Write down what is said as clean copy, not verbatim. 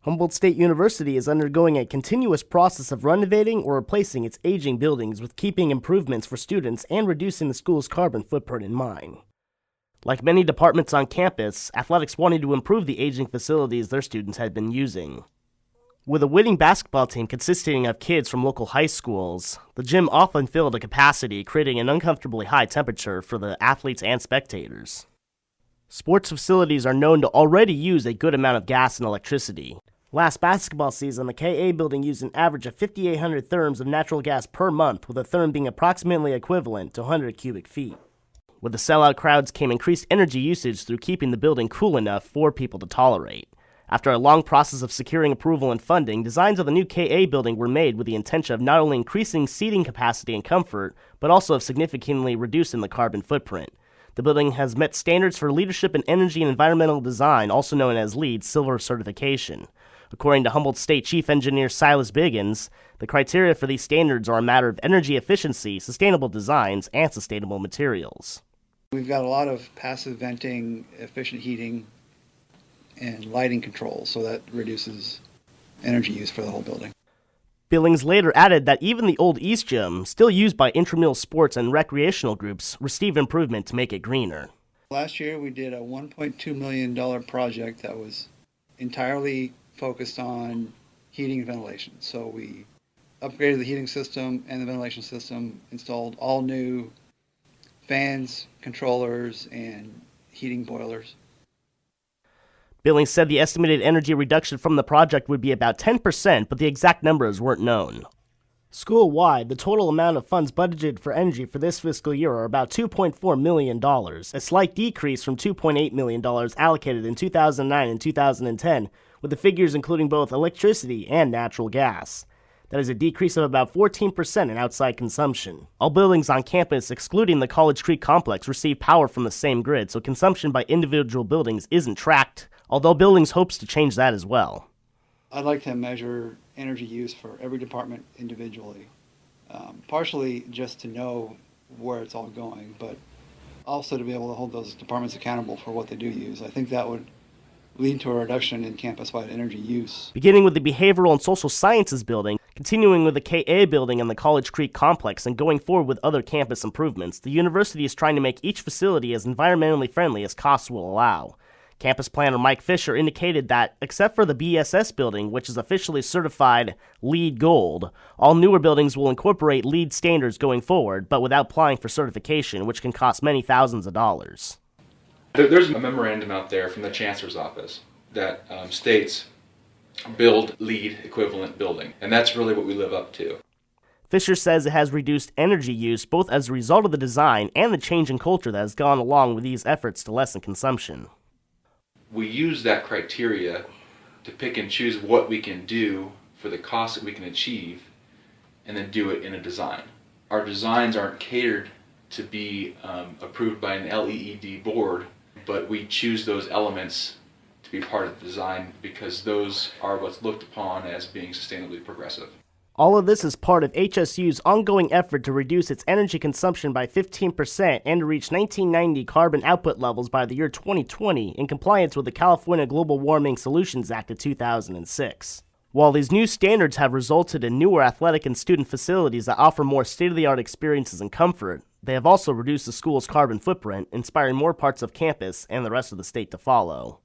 Humboldt State University is undergoing a continuous process of renovating or replacing its aging buildings with keeping improvements for students and reducing the school's carbon footprint in mind. Like many departments on campus, athletics wanted to improve the aging facilities their students had been using. With a winning basketball team consisting of kids from local high schools, the gym often filled to capacity, creating an uncomfortably high temperature for the athletes and spectators. Sports facilities are known to already use a good amount of gas and electricity. Last basketball season, the KA building used an average of 5,800 therms of natural gas per month, with a therm being approximately equivalent to 100 cubic feet. With the sellout crowds came increased energy usage through keeping the building cool enough for people to tolerate. After a long process of securing approval and funding, designs of the new KA building were made with the intention of not only increasing seating capacity and comfort, but also of significantly reducing the carbon footprint. The building has met standards for leadership in energy and environmental design, also known as LEED Silver certification. According to Humboldt State Chief Engineer Silas Biggins, the criteria for these standards are a matter of energy efficiency, sustainable designs, and sustainable materials. We've got a lot of passive venting, efficient heating, and lighting controls, so that reduces energy use for the whole building. Billings later added that even the old East Gym, still used by intramural sports and recreational groups, received improvement to make it greener. Last year we did a $1.2 million project that was entirely focused on heating and ventilation. So we upgraded the heating system and the ventilation system, installed all new fans, controllers, and heating boilers. Billings said the estimated energy reduction from the project would be about 10%, but the exact numbers weren't known. School-wide, the total amount of funds budgeted for energy for this fiscal year are about $2.4 million, a slight decrease from $2.8 million allocated in 2009 and 2010, with the figures including both electricity and natural gas. That is a decrease of about 14% in outside consumption. All buildings on campus, excluding the College Creek complex, receive power from the same grid, so consumption by individual buildings isn't tracked, although Billings hopes to change that as well. I'd like to measure energy use for every department individually, partially just to know where it's all going, but also to be able to hold those departments accountable for what they do use. I think that would lead to a reduction in campus-wide energy use. Beginning with the Behavioral and Social Sciences building, continuing with the KA building and the College Creek complex, and going forward with other campus improvements, the university is trying to make each facility as environmentally friendly as costs will allow. Campus planner Mike Fisher indicated that, except for the BSS building, which is officially certified LEED Gold, all newer buildings will incorporate LEED standards going forward, but without applying for certification, which can cost many thousands of dollars. There's a memorandum out there from the Chancellor's office that states build LEED equivalent building, and that's really what we live up to. Fisher says it has reduced energy use both as a result of the design and the change in culture that has gone along with these efforts to lessen consumption. We use that criteria to pick and choose what we can do for the cost that we can achieve and then do it in a design. Our designs aren't catered to be approved by an LEED board, but we choose those elements to be part of the design because those are what's looked upon as being sustainably progressive. All of this is part of HSU's ongoing effort to reduce its energy consumption by 15% and to reach 1990 carbon output levels by the year 2020 in compliance with the California Global Warming Solutions Act of 2006. While these new standards have resulted in newer athletic and student facilities that offer more state-of-the-art experiences and comfort, they have also reduced the school's carbon footprint, inspiring more parts of campus and the rest of the state to follow.